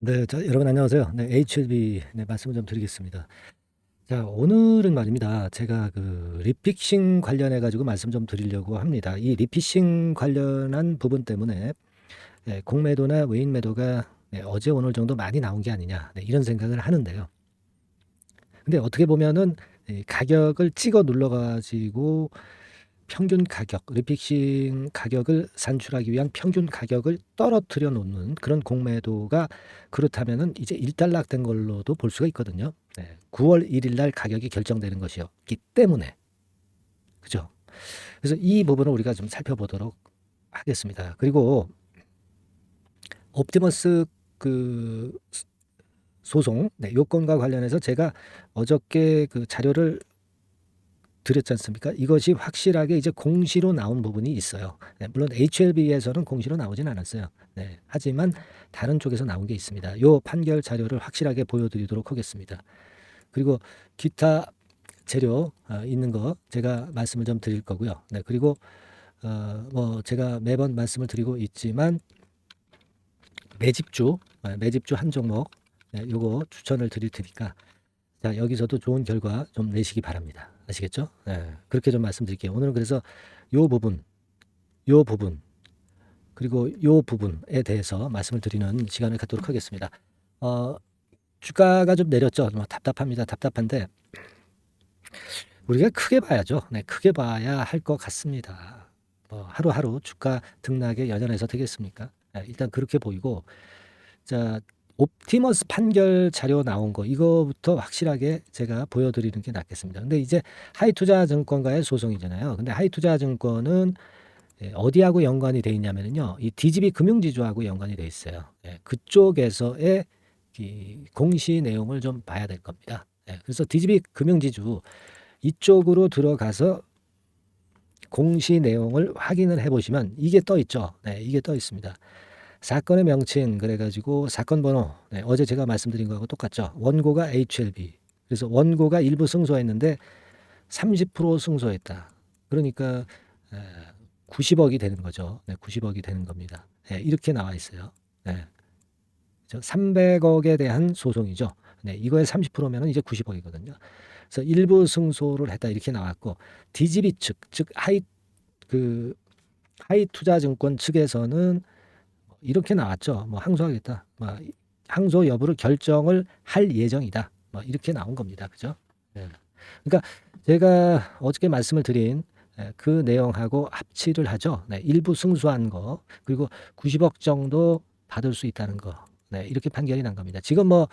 네. 여러분 안녕하세요. 네, HLB 말씀을 좀 드리겠습니다. 자, 오늘은 말입니다. 제가 그 리픽싱 관련해 가지고 말씀 좀 드리려고 합니다. 이 리피싱 관련한 부분 때문에 공매도나 외인 매도가 어제 오늘 정도 많이 나온 게 아니냐, 이런 생각을 하는데요. 근데 어떻게 보면은 이 가격을 찍어 눌러 가지고 평균 가격, 리픽싱 가격을 산출하기 위한 평균 가격을 떨어뜨려 놓는 그런 공매도가 그렇다면은 이제 일단락된 걸로도 볼 수가 있거든요. 9월 1일 날 가격이 결정되는 것이었기 때문에. 그죠? 그래서 이 부분을 우리가 좀 살펴보도록 하겠습니다. 그리고 옵티머스 그 소송 요건과 관련해서 제가 어저께 그 자료를 드렸지 않습니까? 이것이 확실하게 이제 공시로 나온 부분이 있어요. 물론 HLB에서는 공시로 나오진 않았어요. 하지만 다른 쪽에서 나온 게 있습니다. 요 판결 자료를 확실하게 보여드리도록 하겠습니다. 그리고 기타 재료 있는 거 제가 말씀을 좀 드릴 거고요. 그리고 뭐 제가 매번 말씀을 드리고 있지만 매집주 한 종목 요거 추천을 드릴 테니까 자, 여기서도 좋은 결과 좀 내시기 바랍니다. 아시겠죠? 그렇게 좀 말씀드릴게요. 오늘은 그래서 요 부분, 요 부분, 그리고 요 부분에 대해서 말씀을 드리는 시간을 갖도록 하겠습니다. 주가가 좀 내렸죠. 뭐 답답합니다. 답답한데 우리가 크게 봐야죠. 크게 봐야 할 것 같습니다. 뭐 하루하루 주가 등락에 연연해서 되겠습니까? 일단 그렇게 보이고, 자, 옵티머스 판결 자료 나온 거 이거부터 확실하게 제가 보여드리는 게 낫겠습니다. 근데 이제 하이투자증권과의 소송이잖아요. 근데 하이투자증권은 어디하고 연관이 돼 있냐면요, 이 DGB 금융지주하고 연관이 돼 있어요. 그쪽에서의 이 공시 내용을 좀 봐야 될 겁니다. 그래서 DGB 금융지주 이쪽으로 들어가서 공시 내용을 확인을 해보시면 이게 떠 있죠. 이게 떠 있습니다. 사건의 명칭 그래가지고 사건 번호 어제 제가 말씀드린 거하고 똑같죠. 원고가 HLB. 그래서 원고가 일부 승소했는데 30% 승소했다. 그러니까 90억이 되는 거죠. 90억이 되는 겁니다. 이렇게 나와 있어요. 300억에 대한 소송이죠. 이거의 30%면은 이제 90억이거든요. 그래서 일부 승소를 했다 이렇게 나왔고, DGB 측, 즉 하이투자증권 측에서는 이렇게 나왔죠. 뭐 항소하겠다. 뭐 항소 여부를 결정을 할 예정이다. 뭐 이렇게 나온 겁니다. 그죠? 그러니까 제가 어저께 말씀을 드린 그 내용하고 합치를 하죠. 일부 승소한 거 그리고 90억 정도 받을 수 있다는 거. 이렇게 판결이 난 겁니다. 지금 뭐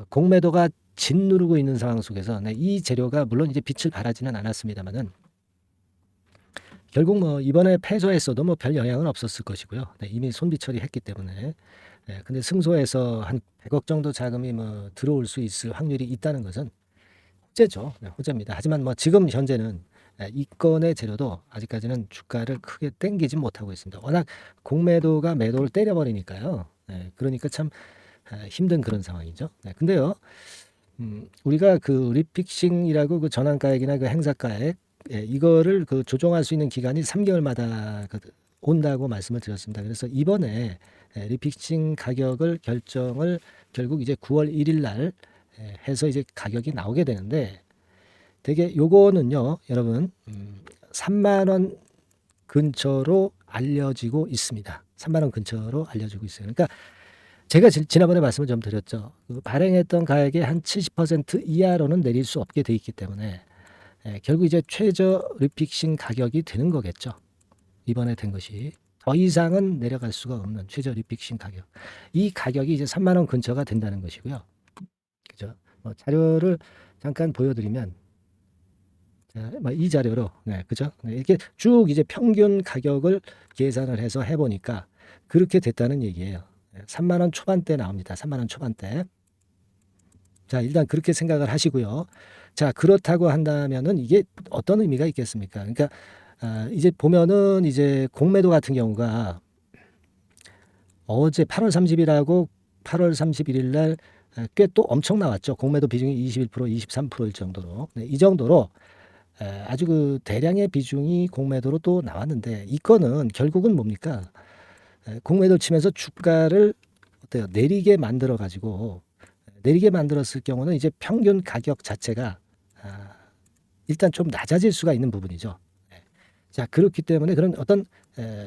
공매도가 짓누르고 있는 상황 속에서 이 재료가 물론 이제 빛을 발하지는 않았습니다만은 결국 뭐 이번에 패소했어도 뭐 별 영향은 없었을 것이고요. 이미 손비 처리했기 때문에. 근데 승소해서 한 100억 정도 자금이 뭐 들어올 수 있을 확률이 있다는 것은 호재죠. 호재입니다. 하지만 뭐 지금 현재는 이 건의 재료도 아직까지는 주가를 크게 땡기지 못하고 있습니다. 워낙 공매도가 매도를 때려버리니까요. 그러니까 참 힘든 그런 상황이죠. 근데요, 우리가 그 리픽싱이라고 그 전환가액이나 그 행사가액 이거를 그 조정할 수 있는 기간이 3개월마다 온다고 말씀을 드렸습니다. 그래서 이번에 리픽싱 가격을 결정을 결국 이제 9월 1일 날 해서 이제 가격이 나오게 되는데, 되게 요거는요, 여러분 3만 원 근처로 알려지고 있습니다. 3만 원 근처로 알려지고 있어요. 그러니까 제가 지난번에 말씀을 좀 드렸죠. 그 발행했던 가액의 한 70% 이하로는 내릴 수 없게 돼 있기 때문에 결국 이제 최저 리픽싱 가격이 되는 거겠죠. 이번에 된 것이 더 이상은 내려갈 수가 없는 최저 리픽싱 가격. 이 가격이 이제 3만 원 근처가 된다는 것이고요. 그죠? 자료를 잠깐 보여드리면, 자, 이 자료로, 그죠? 이렇게 쭉 이제 평균 가격을 계산을 해서 해보니까 그렇게 됐다는 얘기예요. 3만 원 초반대 나옵니다. 3만 원 초반대. 자, 일단 그렇게 생각을 하시고요. 자, 그렇다고 한다면은 이게 어떤 의미가 있겠습니까? 그러니까 이제 보면은 이제 공매도 같은 경우가 어제 8월 30일하고 8월 31일 날 꽤 또 엄청 나왔죠. 공매도 비중이 21%, 23%일 정도로. 이 정도로 아주 그 대량의 비중이 공매도로 또 나왔는데, 이 건은 결국은 뭡니까? 공매도 치면서 주가를 어때요? 내리게 만들었을 경우는 이제 평균 가격 자체가 일단 좀 낮아질 수가 있는 부분이죠. 자, 그렇기 때문에 그런 어떤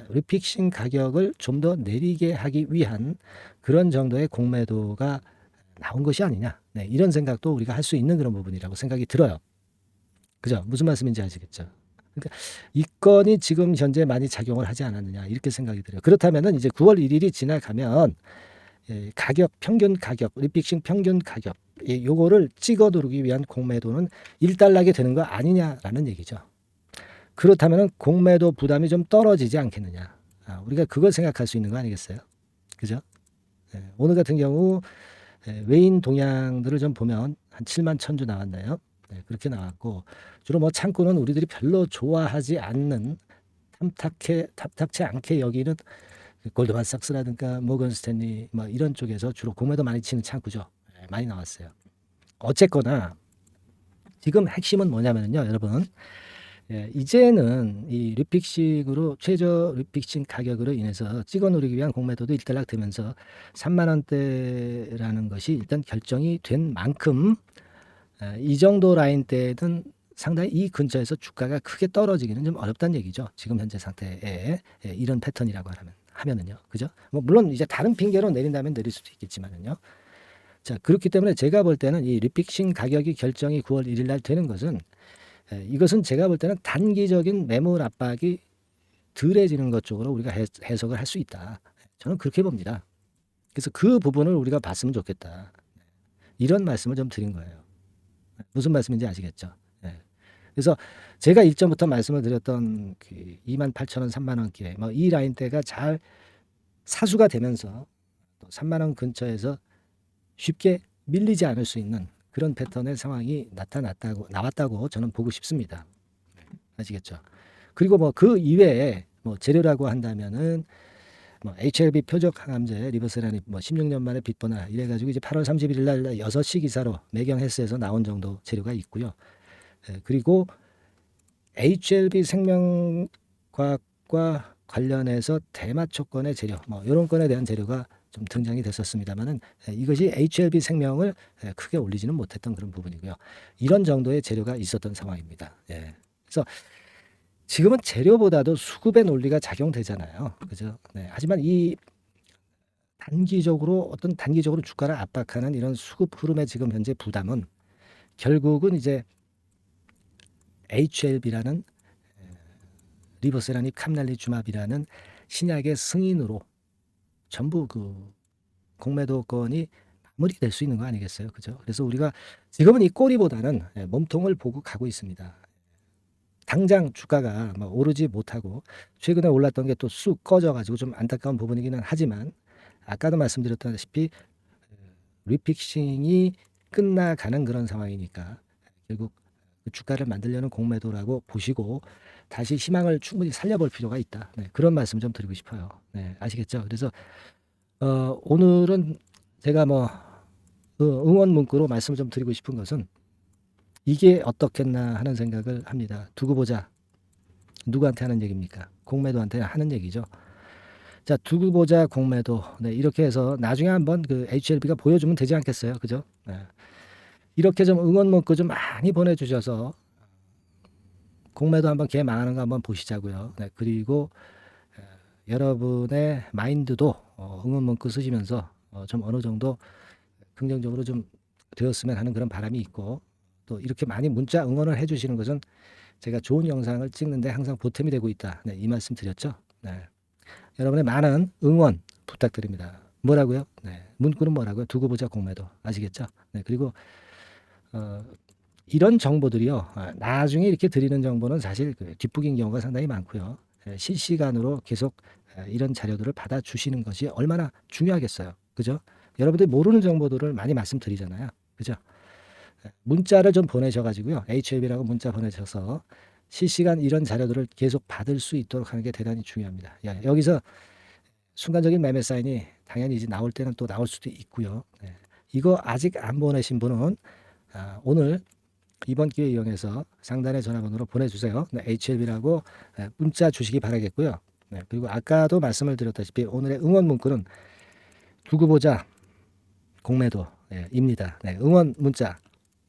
리픽싱 가격을 좀 더 내리게 하기 위한 그런 정도의 공매도가 나온 것이 아니냐. 네, 이런 생각도 우리가 할 수 있는 그런 부분이라고 생각이 들어요. 그죠? 무슨 말씀인지 아시겠죠? 그러니까 이 건이 지금 현재 많이 작용을 하지 않았느냐 이렇게 생각이 들어요. 그렇다면은 이제 9월 1일이 지나가면 가격 평균 가격 리픽싱 평균 가격 요거를 찍어 누르기 위한 공매도는 일단락이 되는 거 아니냐라는 얘기죠. 그렇다면 공매도 부담이 좀 떨어지지 않겠느냐. 우리가 그걸 생각할 수 있는 거 아니겠어요? 그죠? 오늘 같은 경우 외인 동향들을 좀 보면 한 7만 천주 나왔나요? 그렇게 나왔고 주로 뭐 창구는 우리들이 별로 좋아하지 않는 탐탁치 않게 여기는 골드만삭스라든가 모건 스탠리 뭐 이런 쪽에서 주로 공매도 많이 치는 창구죠. 많이 나왔어요. 어쨌거나 지금 핵심은 뭐냐면요, 여러분. 이제는 이 리픽식으로 최저 리픽싱 가격으로 인해서 찍어 누르기 위한 공매도도 일단락 되면서 3만 원대라는 것이 일단 결정이 된 만큼 이 정도 라인대는 상당히 이 근처에서 주가가 크게 떨어지기는 좀 어렵다는 얘기죠. 지금 현재 상태에 이런 패턴이라고 하면은요. 그죠? 뭐 물론 이제 다른 핑계로 내린다면 내릴 수도 있겠지만은요. 자, 그렇기 때문에 제가 볼 때는 이 리픽싱 가격이 결정이 9월 1일 날 되는 것은 이것은 제가 볼 때는 단기적인 매물 압박이 덜해지는 것 쪽으로 우리가 해석을 할 수 있다. 저는 그렇게 봅니다. 그래서 그 부분을 우리가 봤으면 좋겠다. 이런 말씀을 좀 드린 거예요. 무슨 말씀인지 아시겠죠? 그래서 제가 일전부터 말씀을 드렸던 그 28,000원, 3만 원대 뭐 이 라인대가 잘 사수가 되면서 또 3만 원 근처에서 쉽게 밀리지 않을 수 있는 그런 패턴의 상황이 나왔다고 저는 보고 싶습니다. 아시겠죠? 그리고 뭐 그 이외에 뭐 재료라고 한다면은 뭐 HLB 표적 항암제 리버세라닙 뭐 16년 만에 빗보나 이래가지고 이제 8월 31일 날 6시 기사로 매경 헬스에서 나온 정도 재료가 있고요. 그리고 HLB 생명과학과 관련해서 대마초권의 재료 뭐 이런 건에 대한 재료가 좀 등장이 됐었습니다만은 이것이 HLB 생명을 크게 올리지는 못했던 그런 부분이고요. 이런 정도의 재료가 있었던 상황입니다. 그래서 지금은 재료보다도 수급의 논리가 작용되잖아요. 그죠? 하지만 이 단기적으로 주가를 압박하는 이런 수급 흐름의 지금 현재 부담은 결국은 이제 HLB라는 리버세라닙 캄날리주맙이라는 신약의 승인으로 전부 그 공매도건이 마무리될 수 있는 거 아니겠어요? 그죠? 그래서 우리가 지금은 이 꼬리보다는 몸통을 보고 가고 있습니다. 당장 주가가 뭐 오르지 못하고 최근에 올랐던 게 또 쑥 꺼져가지고 좀 안타까운 부분이기는 하지만 아까도 말씀드렸다시피 리픽싱이 끝나가는 그런 상황이니까 결국 그 주가를 만들려는 공매도라고 보시고 다시 희망을 충분히 살려볼 필요가 있다. 그런 말씀 좀 드리고 싶어요. 아시겠죠? 그래서 오늘은 제가 뭐 응원 문구로 말씀을 좀 드리고 싶은 것은 이게 어떻겠나 하는 생각을 합니다. 두고 보자. 누구한테 하는 얘기입니까? 공매도한테 하는 얘기죠. 자, 두고 보자 공매도. 이렇게 해서 나중에 한번 그 HLB가 보여주면 되지 않겠어요? 그죠? 이렇게 좀 응원 문구 좀 많이 보내주셔서 공매도 한번 걔 망하는 거 한번 보시자고요. 그리고 여러분의 마인드도 응원 문구 쓰시면서 좀 어느 정도 긍정적으로 좀 되었으면 하는 그런 바람이 있고 또 이렇게 많이 문자 응원을 해주시는 것은 제가 좋은 영상을 찍는데 항상 보탬이 되고 있다. 이 말씀 드렸죠. 여러분의 많은 응원 부탁드립니다. 뭐라고요? 문구는 뭐라고요? 두고 보자 공매도. 아시겠죠? 그리고 이런 정보들이요. 나중에 이렇게 드리는 정보는 사실 뒷북인 경우가 상당히 많고요. 실시간으로 계속 이런 자료들을 받아주시는 것이 얼마나 중요하겠어요. 그죠? 여러분들이 모르는 정보들을 많이 말씀드리잖아요. 그죠? 문자를 좀 보내셔가지고요. HLB라고 문자 보내셔서 실시간 이런 자료들을 계속 받을 수 있도록 하는 게 대단히 중요합니다. 여기서 순간적인 매매 사인이 당연히 이제 나올 때는 또 나올 수도 있고요. 이거 아직 안 보내신 분은 오늘 이번 기회 이용해서 상단의 전화번호로 보내주세요. HLB라고 문자 주시기 바라겠고요. 그리고 아까도 말씀을 드렸다시피 오늘의 응원 문구는 두고 보자 공매도 입니다. 네, 응원 문자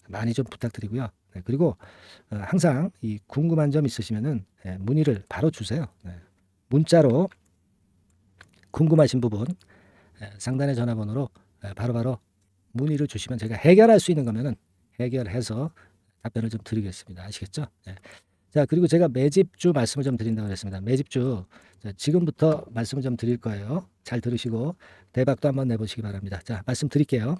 많이 좀 부탁드리고요. 네, 그리고 항상 이 궁금한 점 있으시면은 문의를 바로 주세요. 네, 문자로 궁금하신 부분 상단의 전화번호로 바로바로 문의를 주시면 제가 해결할 수 있는 거면은 해결해서 답변을 좀 드리겠습니다. 아시겠죠? 네. 자, 그리고 제가 매집주 말씀을 좀 드린다고 했습니다. 매집주 지금부터 말씀을 좀 드릴 거예요. 잘 들으시고 대박도 한번 내보시기 바랍니다. 자, 말씀 드릴게요.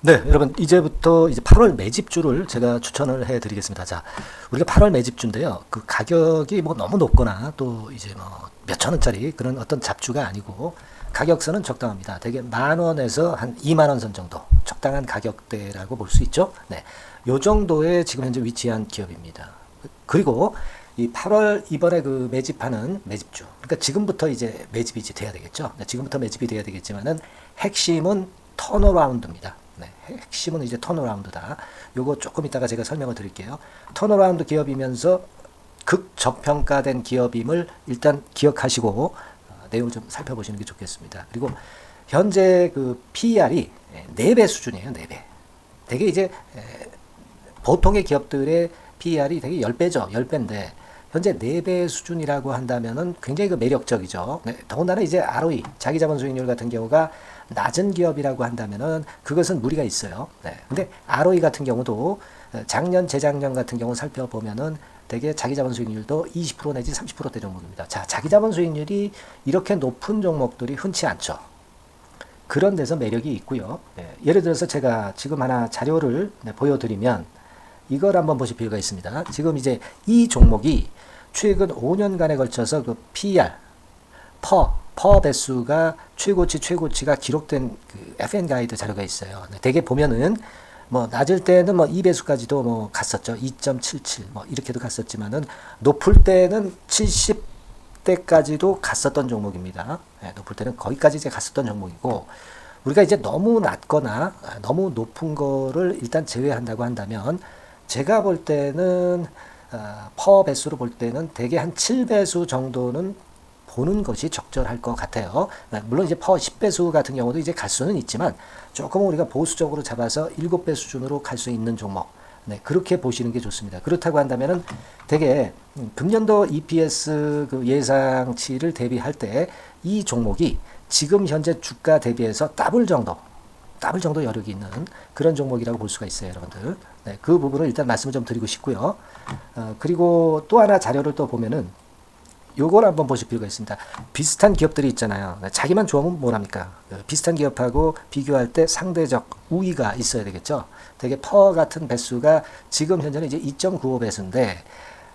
네, 여러분 이제부터 이제 8월 매집주를 제가 추천을 해드리겠습니다. 자, 우리가 8월 매집주인데요. 그 가격이 뭐 너무 높거나 또 이제 뭐 몇천 원짜리 그런 어떤 잡주가 아니고 가격선은 적당합니다. 대개 10,000원에서 한 20,000원 선 정도 적당한 가격대라고 볼 수 있죠. 네, 요 정도에 지금 현재 위치한 기업입니다. 그리고 이 8월 이번에 그 매집하는 매집주, 그러니까 지금부터 이제 매집이 이제 돼야 되겠죠. 네, 지금부터 매집이 돼야 되겠지만은 핵심은 턴어라운드입니다. 네, 핵심은 이제 턴어라운드다. 요거 조금 이따가 제가 설명을 드릴게요. 턴어라운드 기업이면서 극저평가된 기업임을 일단 기억하시고 내용을 좀 살펴보시는 게 좋겠습니다. 그리고 현재 그 PER이 4배 수준이에요. 4배. 되게 이제 보통의 기업들의 PER이 되게 10배죠. 10배인데 현재 4배 수준이라고 한다면은 굉장히 그 매력적이죠. 네, 더군다나 이제 ROE, 자기자본 수익률 같은 경우가 낮은 기업이라고 한다면은 그것은 무리가 있어요. 네. 근데 ROE 같은 경우도 작년, 재작년 같은 경우 살펴보면은 되게 자기자본 수익률도 20% 내지 30%대 종목입니다. 자, 자기자본 수익률이 이렇게 높은 종목들이 흔치 않죠. 그런 데서 매력이 있고요. 네. 예를 들어서 제가 지금 하나 자료를 보여드리면 이걸 한번 보실 필요가 있습니다. 지금 이제 이 종목이 최근 5년간에 걸쳐서 그 PER, 퍼 배수가 최고치가 기록된 그 FN 가이드 자료가 있어요. 대개 보면은 뭐 낮을 때는 뭐 2배수까지도 뭐 갔었죠. 2.77 뭐 이렇게도 갔었지만은 높을 때는 70대까지도 갔었던 종목입니다. 네, 높을 때는 거기까지 이제 갔었던 종목이고 우리가 이제 너무 낮거나 너무 높은 거를 일단 제외한다고 한다면 제가 볼 때는 퍼 배수로 볼 때는 대개 한 7배수 정도는 보는 것이 적절할 것 같아요. 물론 이제 퍼 10배수 같은 경우도 이제 갈 수는 있지만 조금 우리가 보수적으로 잡아서 7배 수준으로 갈 수 있는 종목. 네, 그렇게 보시는 게 좋습니다. 그렇다고 한다면은 되게 금년도 EPS 그 예상치를 대비할 때 이 종목이 지금 현재 주가 대비해서 더블 정도 여력이 있는 그런 종목이라고 볼 수가 있어요, 여러분들. 네, 그 부분을 일단 말씀을 좀 드리고 싶고요. 그리고 또 하나 자료를 또 보면은 요걸 한번 보실 필요가 있습니다. 비슷한 기업들이 있잖아요. 자기만 좋으면 뭐랍니까? 비슷한 기업하고 비교할 때 상대적 우위가 있어야 되겠죠. 되게 퍼 같은 배수가 지금 현재는 이제 2.95배수인데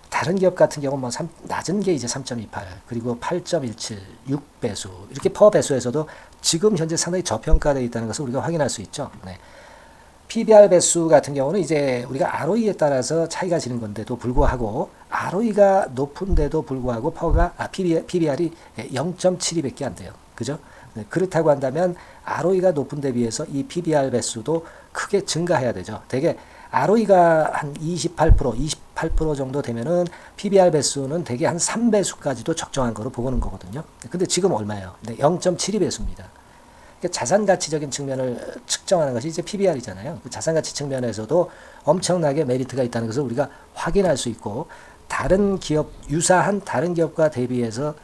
다른 기업 같은 경우는 뭐 낮은 게 이제 3.28 그리고 8.17 6배수 이렇게 퍼 배수에서도 지금 현재 상당히 저평가되어 있다는 것을 우리가 확인할 수 있죠. 네. PBR 배수 같은 경우는 이제 우리가 ROE에 따라서 차이가 지는 건데도 불구하고 ROE가 높은데도 불구하고 PBR이 0.72밖에 안 돼요. 그죠? 네, 그렇다고 한다면 ROE가 높은 데 비해서 이 PBR 배수도 크게 증가해야 되죠. 되게 ROE가 한 28% 정도 되면은 PBR 배수는 되게 한 3배수까지도 적정한 거로 보고는 거거든요. 근데 지금 얼마예요? 0.72배수입니다. 자산 가치적인 측면을 측정하는 것이 이제 PBR이잖아요. 그 자산 가치 측면에서도 엄청나게 메리트가 있다는 것을 우리가 확인할 수 있고 다른 기업 유사한 다른 기업과 대비해서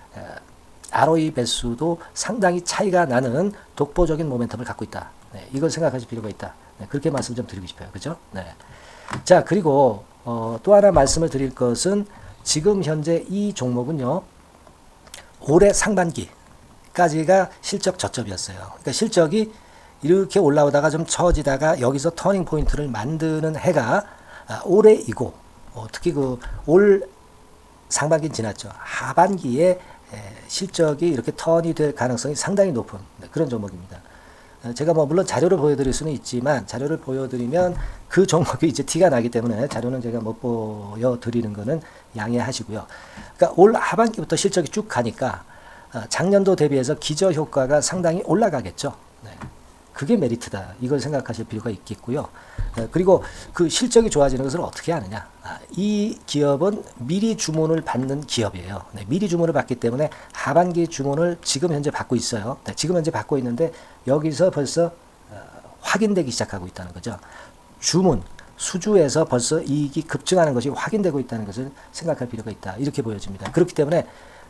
ROE 배수도 상당히 차이가 나는 독보적인 모멘텀을 갖고 있다. 네, 이걸 생각하실 필요가 있다. 네, 그렇게 말씀 좀 드리고 싶어요. 그죠? 네. 자, 그리고 또 하나 말씀을 드릴 것은 지금 현재 이 종목은요. 올해 상반기 까지가 실적 저점이었어요. 그러니까 실적이 이렇게 올라오다가 좀 처지다가 여기서 터닝 포인트를 만드는 해가 올해이고 특히 그 올 상반기 지났죠. 하반기에 실적이 이렇게 턴이 될 가능성이 상당히 높은 그런 종목입니다. 제가 뭐 물론 자료를 보여드릴 수는 있지만 자료를 보여드리면 그 종목이 이제 티가 나기 때문에 자료는 제가 못 보여드리는 거는 양해하시고요. 그러니까 올 하반기부터 실적이 쭉 가니까 작년도 대비해서 기저 효과가 상당히 올라가겠죠. 네. 그게 메리트다. 이걸 생각하실 필요가 있겠고요. 그리고 그 실적이 좋아지는 것을 어떻게 아느냐. 이 기업은 미리 주문을 받는 기업이에요. 네, 미리 주문을 받기 때문에 하반기 주문을 지금 현재 받고 있어요. 네, 지금 현재 받고 있는데 여기서 벌써 확인되기 시작하고 있다는 거죠. 주문, 수주에서 벌써 이익이 급증하는 것이 확인되고 있다는 것을 생각할 필요가 있다. 이렇게 보여집니다. 그렇기 때문에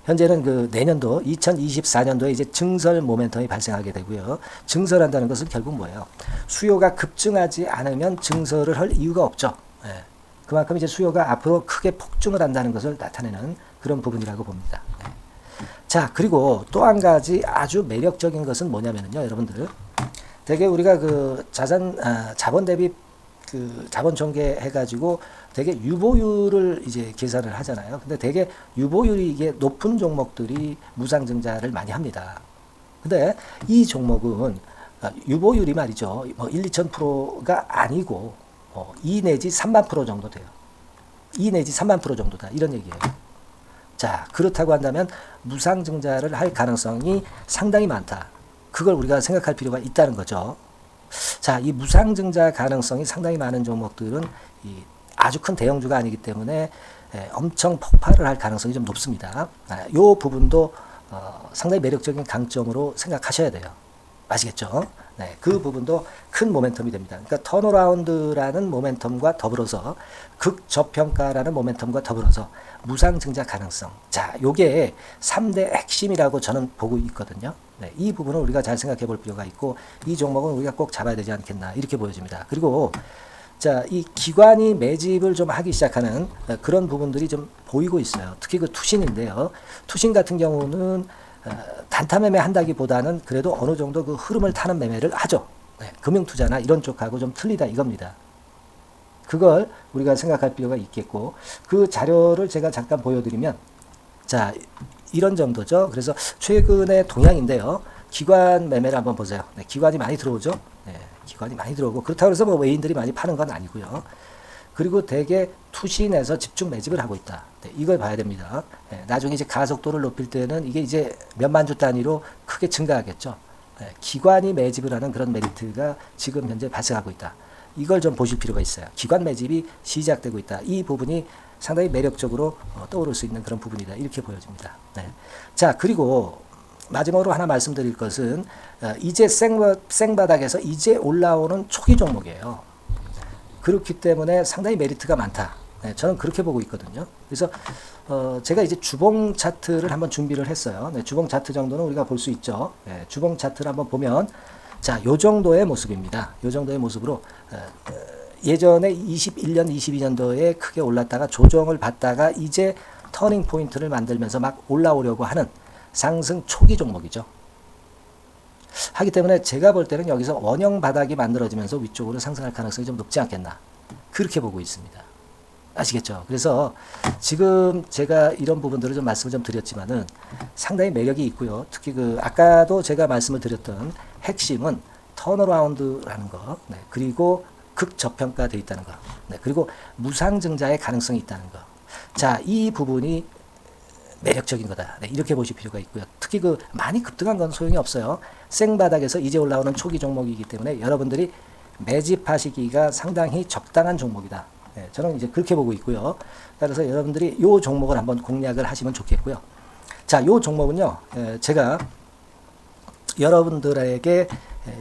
현재는 그 내년도 2024년도에 이제 증설 모멘텀이 발생하게 되고요. 증설한다는 것은 결국 뭐예요? 수요가 급증하지 않으면 증설을 할 이유가 없죠. 예. 그만큼 이제 수요가 앞으로 크게 폭증을 한다는 것을 나타내는 그런 부분이라고 봅니다. 예. 자, 그리고 또 한 가지 아주 매력적인 것은 뭐냐면요, 여러분들. 되게 우리가 그 자본 대비 그 자본 전개 해가지고 되게 유보율을 이제 계산을 하잖아요. 근데 되게 유보율이 이게 높은 종목들이 무상증자를 많이 합니다. 근데 이 종목은 유보율이 말이죠. 뭐 1, 2,000%가 아니고 2 내지 3만 프로 정도 돼요. 2 내지 3만 프로 정도다. 이런 얘기예요. 자, 그렇다고 한다면 무상증자를 할 가능성이 상당히 많다. 그걸 우리가 생각할 필요가 있다는 거죠. 자, 이 무상증자 가능성이 상당히 많은 종목들은 아주 큰 대형주가 아니기 때문에 엄청 폭발을 할 가능성이 좀 높습니다. 이 부분도 상당히 매력적인 강점으로 생각하셔야 돼요. 아시겠죠? 네, 그 부분도 큰 모멘텀이 됩니다. 그러니까 턴어라운드라는 모멘텀과 더불어서 극저평가라는 모멘텀과 더불어서 무상증자 가능성. 자, 요게 3대 핵심이라고 저는 보고 있거든요. 네, 이 부분을 우리가 잘 생각해 볼 필요가 있고 이 종목은 우리가 꼭 잡아야 되지 않겠나 이렇게 보여집니다. 그리고 자, 이 기관이 매집을 좀 하기 시작하는 그런 부분들이 좀 보이고 있어요. 특히 그 투신인데요. 투신 같은 경우는 단타 매매 한다기보다는 그래도 어느 정도 그 흐름을 타는 매매를 하죠. 네, 금융투자나 이런 쪽하고 좀 틀리다 이겁니다. 그걸 우리가 생각할 필요가 있겠고 그 자료를 제가 잠깐 보여드리면 자, 이런 정도죠. 그래서 최근의 동향인데요. 기관 매매를 한번 보세요. 네, 기관이 많이 들어오죠. 네, 기관이 많이 들어오고 그렇다고 해서 뭐 외인들이 많이 파는 건 아니고요. 그리고 대개 투신에서 집중 매집을 하고 있다. 네, 이걸 봐야 됩니다. 네, 나중에 이제 가속도를 높일 때는 이게 이제 몇만 주 단위로 크게 증가하겠죠. 네, 기관이 매집을 하는 그런 메리트가 지금 현재 발생하고 있다. 이걸 좀 보실 필요가 있어요. 기관 매집이 시작되고 있다. 이 부분이 상당히 매력적으로 떠오를 수 있는 그런 부분이다. 이렇게 보여집니다. 네. 자, 그리고 마지막으로 하나 말씀드릴 것은 이제 생바닥에서 이제 올라오는 초기 종목이에요. 그렇기 때문에 상당히 메리트가 많다. 네, 저는 그렇게 보고 있거든요. 그래서 제가 이제 주봉 차트를 한번 준비를 했어요. 네, 주봉 차트 정도는 우리가 볼 수 있죠. 네, 주봉 차트를 한번 보면 자, 요 정도의 모습입니다. 요 정도의 모습으로 예전에 21년, 22년도에 크게 올랐다가 조정을 받다가 이제 터닝 포인트를 만들면서 막 올라오려고 하는 상승 초기 종목이죠. 하기 때문에 제가 볼 때는 여기서 원형 바닥이 만들어지면서 위쪽으로 상승할 가능성이 좀 높지 않겠나. 그렇게 보고 있습니다. 아시겠죠? 그래서 지금 제가 이런 부분들을 좀 말씀을 좀 드렸지만은 상당히 매력이 있고요. 특히 그 아까도 제가 말씀을 드렸던 핵심은 턴어라운드라는 거, 네, 그리고 극저평가되어 있다는 거, 네, 그리고 무상증자의 가능성이 있다는 거. 자, 이 부분이 매력적인 거다. 네, 이렇게 보실 필요가 있고요. 특히 그 많이 급등한 건 소용이 없어요. 생바닥에서 이제 올라오는 초기 종목이기 때문에 여러분들이 매집하시기가 상당히 적당한 종목이다. 네, 저는 이제 그렇게 보고 있고요. 따라서 여러분들이 이 종목을 한번 공략을 하시면 좋겠고요. 자, 이 종목은요, 제가 여러분들에게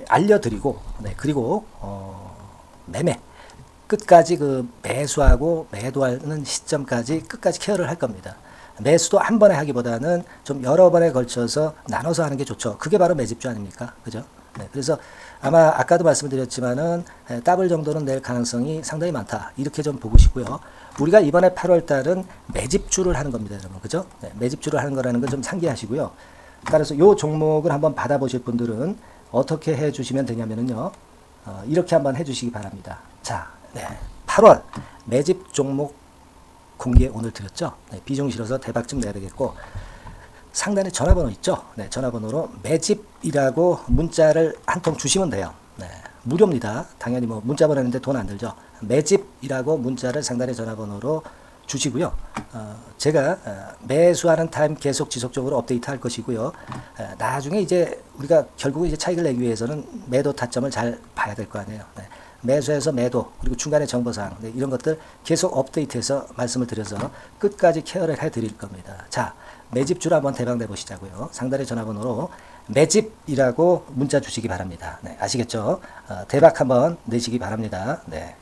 알려드리고, 네, 그리고 매매 끝까지 그 매수하고 매도하는 시점까지 끝까지 케어를 할 겁니다. 매수도 한 번에 하기보다는 좀 여러 번에 걸쳐서 나눠서 하는 게 좋죠. 그게 바로 매집주 아닙니까? 그죠? 네, 그래서 아마 아까도 말씀드렸지만은 더블 정도는 낼 가능성이 상당히 많다. 이렇게 좀 보시고요. 우리가 이번에 8월 달은 매집주를 하는 겁니다, 여러분. 그죠? 네, 매집주를 하는 거라는 걸 좀 상기하시고요. 따라서 요 종목을 한번 받아보실 분들은 어떻게 해 주시면 되냐면은요. 이렇게 한번 해 주시기 바랍니다. 자, 네, 8월 매집 종목 공개 오늘 드렸죠. 네, 비중 실어서 대박 좀 내야 되겠고 상단에 전화번호 있죠. 네, 전화번호로 매집이라고 문자를 한 통 주시면 돼요. 네, 무료입니다. 당연히 뭐 문자 보내는데 돈 안 들죠. 매집이라고 문자를 상단의 전화번호로 주시고요. 제가 매수하는 타임 계속 지속적으로 업데이트 할 것이고요. 나중에 이제 우리가 결국 이제 차익을 내기 위해서는 매도 타점을 잘 봐야 될 거 아니에요. 네. 매수해서 매도 그리고 중간에 정보사항 네, 이런 것들 계속 업데이트해서 말씀을 드려서 끝까지 케어를 해드릴 겁니다. 자, 매집주를 한번 대박 내보시자고요. 상단의 전화번호로 매집이라고 문자 주시기 바랍니다. 네, 아시겠죠? 대박 한번 내시기 바랍니다. 네.